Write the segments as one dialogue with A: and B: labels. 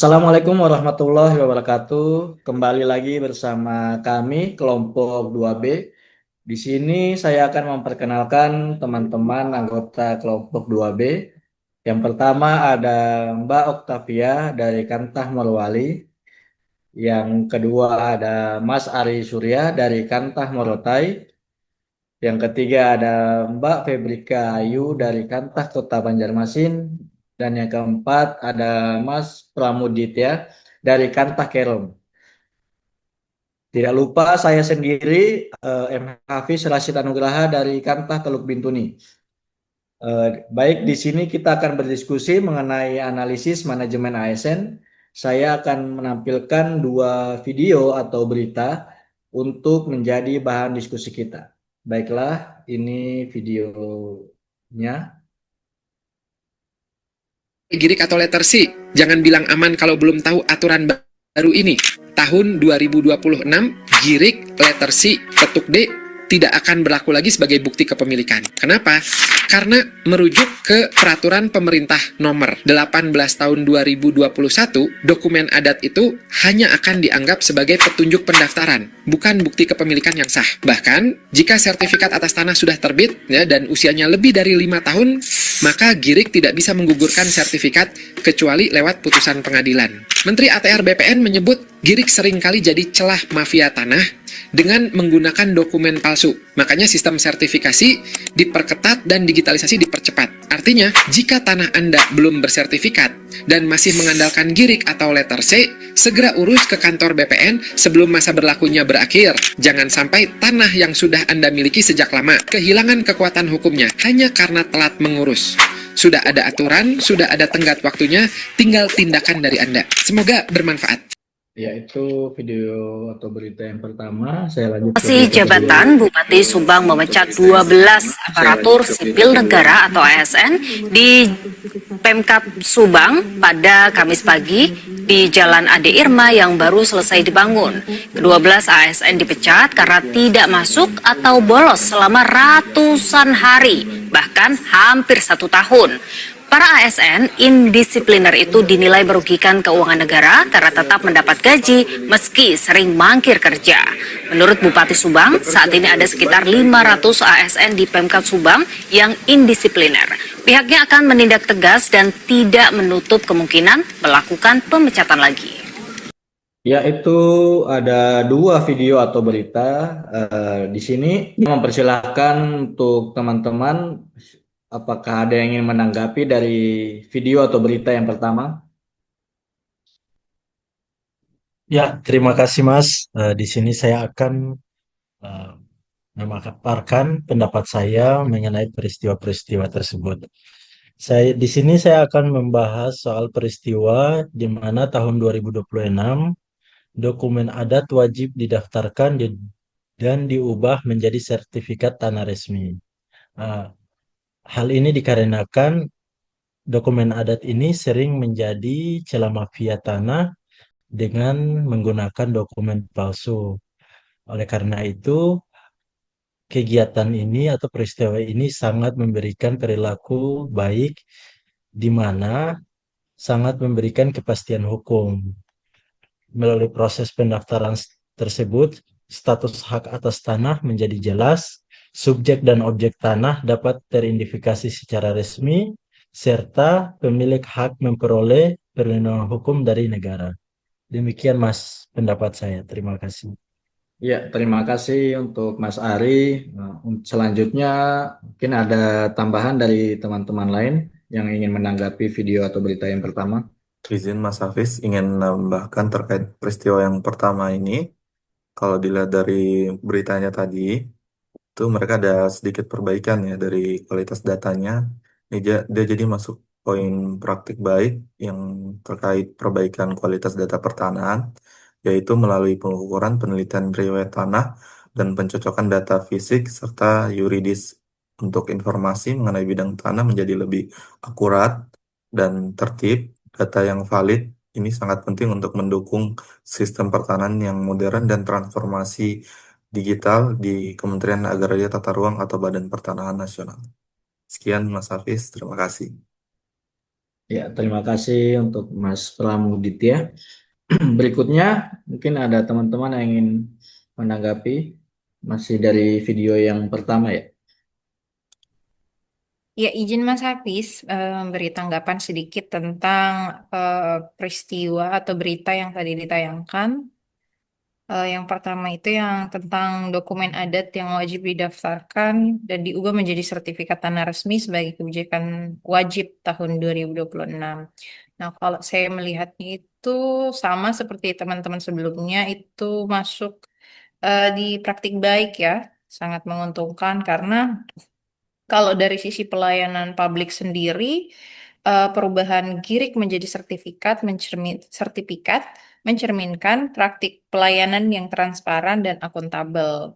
A: Assalamualaikum warahmatullahi wabarakatuh. Kembali lagi bersama kami kelompok 2B. Di sini saya akan memperkenalkan teman-teman anggota kelompok 2B. Yang pertama ada Mbak Oktavia dari Kantah Morowali. Yang kedua ada Mas Ari Surya dari Kantah Morotai. Yang ketiga ada Mbak Febrika Ayu dari Kantah Kota Banjarmasin. Dan yang keempat ada Mas Pramuditya dari Kantah Kerom. Tidak lupa saya sendiri M. Hafiz Rashid Anugraha dari Kantah Teluk Bintuni. Baik, di sini kita akan berdiskusi mengenai analisis manajemen ASN. Saya akan menampilkan dua video atau berita untuk menjadi bahan diskusi kita. Baiklah, ini videonya.
B: Girik atau letter C, jangan bilang aman kalau belum tahu aturan baru ini. Tahun 2026, Girik, letter C, petuk D tidak akan berlaku lagi sebagai bukti kepemilikan. Kenapa? Karena merujuk ke peraturan pemerintah nomor 18 tahun 2021, dokumen adat itu hanya akan dianggap sebagai petunjuk pendaftaran, bukan bukti kepemilikan yang sah. Bahkan, jika sertifikat atas tanah sudah terbit ya, dan usianya lebih dari 5 tahun, maka Girik tidak bisa menggugurkan sertifikat kecuali lewat putusan pengadilan. Menteri ATR BPN menyebut Girik seringkali jadi celah mafia tanah dengan menggunakan dokumen palsu. Makanya sistem sertifikasi diperketat dan digitalisasi dipercepat. Artinya, jika tanah Anda belum bersertifikat dan masih mengandalkan Girik atau letter C, segera urus ke kantor BPN sebelum masa berlakunya berakhir. Jangan sampai tanah yang sudah Anda miliki sejak lama kehilangan kekuatan hukumnya hanya karena telat mengurus. Sudah ada aturan, sudah ada tenggat waktunya, tinggal tindakan dari Anda. Semoga bermanfaat.
A: Ya, itu video atau berita yang pertama. Saya lanjut ke
C: Masih
A: berita kedua.
C: jabatan Bupati Subang memecat 12 aparatur sipil negara atau ASN di Pemkab Subang pada Kamis pagi di Jalan Ade Irma yang baru selesai dibangun. Ke-12 ASN dipecat karena tidak masuk atau bolos selama ratusan hari, bahkan hampir 1 tahun. Para ASN indisipliner itu dinilai merugikan keuangan negara karena tetap mendapat gaji meski sering mangkir kerja. Menurut Bupati Subang, saat ini ada sekitar 500 ASN di Pemkab Subang yang indisipliner. Pihaknya akan menindak tegas dan tidak menutup kemungkinan melakukan pemecatan lagi.
A: Ya, itu ada dua video atau berita. Di sini mempersilahkan untuk teman-teman, apakah ada yang ingin menanggapi dari video atau berita yang pertama?
D: Ya, terima kasih Mas. Di sini saya akan eh, memaparkan pendapat saya mengenai peristiwa-peristiwa tersebut. Di sini saya akan membahas soal peristiwa di mana tahun 2026 dokumen adat wajib didaftarkan dan diubah menjadi sertifikat tanah resmi. Eh, Hal ini dikarenakan dokumen adat ini sering menjadi celah mafia tanah dengan menggunakan dokumen palsu. Oleh karena itu, kegiatan ini atau peristiwa ini sangat memberikan perilaku baik, di mana sangat memberikan kepastian hukum. Melalui proses pendaftaran tersebut, status hak atas tanah menjadi jelas, subjek dan objek tanah dapat teridentifikasi secara resmi, serta pemilik hak memperoleh perlindungan hukum dari negara. Demikian Mas pendapat saya. Terima kasih.
A: Ya, terima kasih untuk Mas Ari. Selanjutnya mungkin ada tambahan dari teman-teman lain yang ingin menanggapi video atau berita yang pertama.
E: Izin Mas Hafiz ingin menambahkan terkait peristiwa yang pertama ini. Kalau dilihat dari beritanya tadi, itu mereka ada sedikit perbaikan ya dari kualitas datanya. Dia jadi masuk poin praktik baik yang terkait perbaikan kualitas data pertanahan, yaitu melalui pengukuran penelitian riwayat tanah dan pencocokan data fisik serta yuridis untuk informasi mengenai bidang tanah menjadi lebih akurat dan tertib. Data yang valid ini sangat penting untuk mendukung sistem pertanahan yang modern dan transformasi digital di Kementerian Agraria Tata Ruang atau Badan Pertanahan Nasional. Sekian Mas Hafiz, terima kasih.
A: Ya, terima kasih untuk Mas Pramuditya. Berikutnya, mungkin ada teman-teman yang ingin menanggapi masih dari video yang pertama ya.
F: Ya, izin Mas Hafiz memberi tanggapan sedikit tentang peristiwa atau berita yang tadi ditayangkan. Yang pertama itu yang tentang dokumen adat yang wajib didaftarkan dan diubah menjadi sertifikat tanah resmi sebagai kebijakan wajib tahun 2026. Nah, kalau saya melihatnya itu sama seperti teman-teman sebelumnya, itu masuk di praktik baik ya, sangat menguntungkan karena kalau dari sisi pelayanan publik sendiri, perubahan GIRIK menjadi sertifikat mencerminkan praktik pelayanan yang transparan dan akuntabel.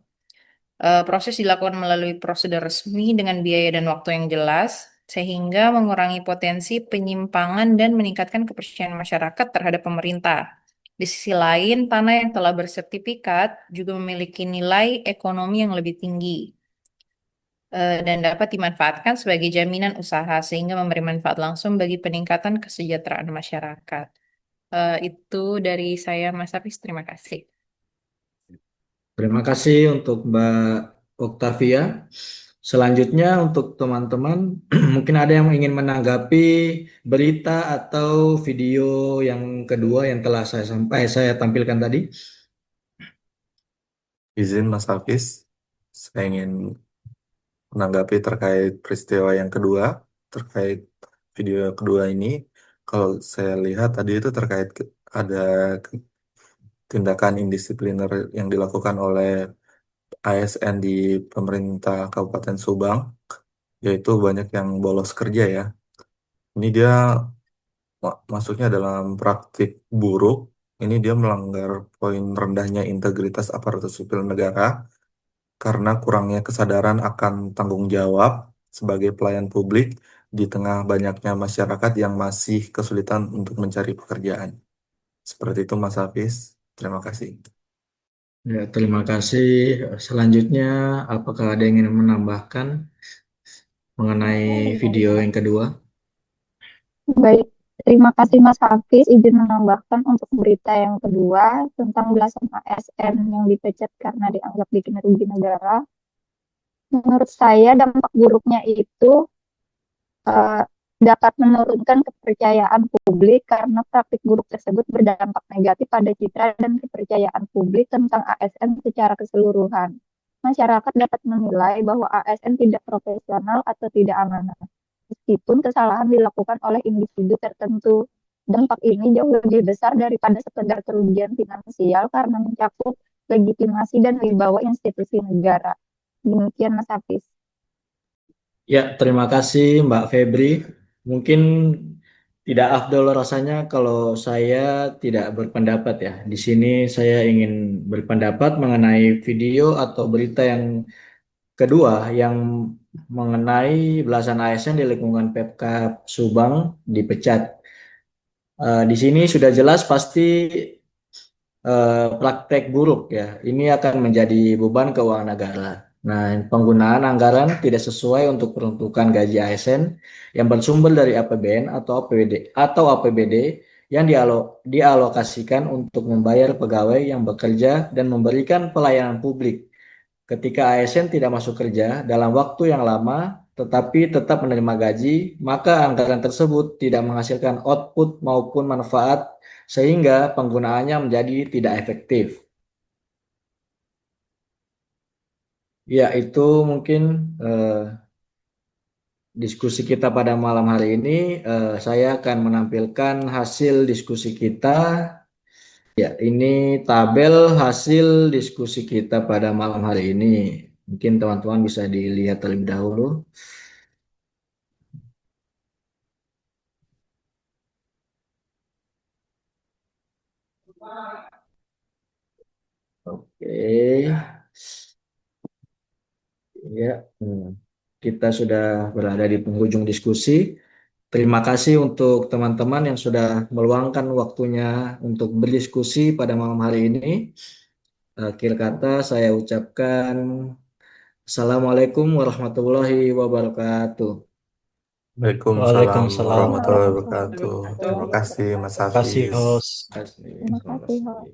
F: Proses dilakukan melalui prosedur resmi dengan biaya dan waktu yang jelas, sehingga mengurangi potensi penyimpangan dan meningkatkan kepercayaan masyarakat terhadap pemerintah. Di sisi lain, tanah yang telah bersertifikat juga memiliki nilai ekonomi yang lebih tinggi dan dapat dimanfaatkan sebagai jaminan usaha sehingga memberi manfaat langsung bagi peningkatan kesejahteraan masyarakat. Itu dari saya, Mas Hafiz. Terima kasih.
A: Terima kasih untuk Mbak Oktavia. Selanjutnya untuk teman-teman, mungkin ada yang ingin menanggapi berita atau video yang kedua yang telah saya tampilkan tadi.
E: Izin Mas Hafiz, saya ingin menanggapi terkait peristiwa yang kedua, terkait video kedua ini. Kalau saya lihat tadi itu terkait ada tindakan indisipliner yang dilakukan oleh ASN di pemerintah Kabupaten Subang, yaitu banyak yang bolos kerja ya. Ini dia masuknya dalam praktik buruk. Ini dia melanggar poin rendahnya integritas aparatur sipil negara karena kurangnya kesadaran akan tanggung jawab sebagai pelayan publik di tengah banyaknya masyarakat yang masih kesulitan untuk mencari pekerjaan. Seperti itu Mas Hafiz. Terima kasih.
A: Ya, terima kasih. Selanjutnya, apakah ada yang ingin menambahkan mengenai video yang kedua?
G: Baik, terima kasih Mas Hafiz. Izin menambahkan untuk berita yang kedua tentang belasan ASN yang dipecat karena dianggap bikin rugi negara. Menurut saya dampak buruknya itu eh, dapat menurunkan kepercayaan publik karena praktik buruk tersebut berdampak negatif pada citra dan kepercayaan publik tentang ASN secara keseluruhan. Masyarakat dapat menilai bahwa ASN tidak profesional atau tidak amanah, meskipun kesalahan dilakukan oleh individu tertentu. Dampak ini jauh lebih besar daripada sekedar kerugian finansial karena mencakup legitimasi dan wibawa institusi negara. Demikian Mas Hafiz.
A: Ya, terima kasih Mbak Febri. Mungkin tidak afdol rasanya kalau saya tidak berpendapat ya. Di sini saya ingin berpendapat mengenai video atau berita yang kedua yang mengenai belasan ASN di lingkungan Pemkab Subang dipecat. Di sini sudah jelas pasti praktek buruk ya. Ini akan menjadi beban keuangan negara. Nah, penggunaan anggaran tidak sesuai untuk peruntukan gaji ASN yang bersumber dari APBN atau APBD yang dialokasikan untuk membayar pegawai yang bekerja dan memberikan pelayanan publik. Ketika ASN tidak masuk kerja dalam waktu yang lama tetapi tetap menerima gaji, maka anggaran tersebut tidak menghasilkan output maupun manfaat sehingga penggunaannya menjadi tidak efektif. Ya, itu mungkin eh, diskusi kita pada malam hari ini. Saya akan menampilkan hasil diskusi kita. Ya, ini tabel hasil diskusi kita pada malam hari ini. Mungkin teman-teman bisa dilihat terlebih dahulu. Oke, ya, kita sudah berada di penghujung diskusi. Terima kasih untuk teman-teman yang sudah meluangkan waktunya untuk berdiskusi pada malam hari ini. Akhir kata saya ucapkan Assalamualaikum warahmatullahi wabarakatuh.
E: Waalaikumsalam
D: Waalaikumsalam.
E: warahmatullahi
G: Waalaikumsalam
E: wabarakatuh. Terima
G: warahmatullahi
E: kasih
G: wabarakatuh.
E: Mas
D: Terima kasih,
E: Hafiz.
D: host.
A: Terima kasih.
G: Terima
A: Selamat
G: kasih,
A: siang.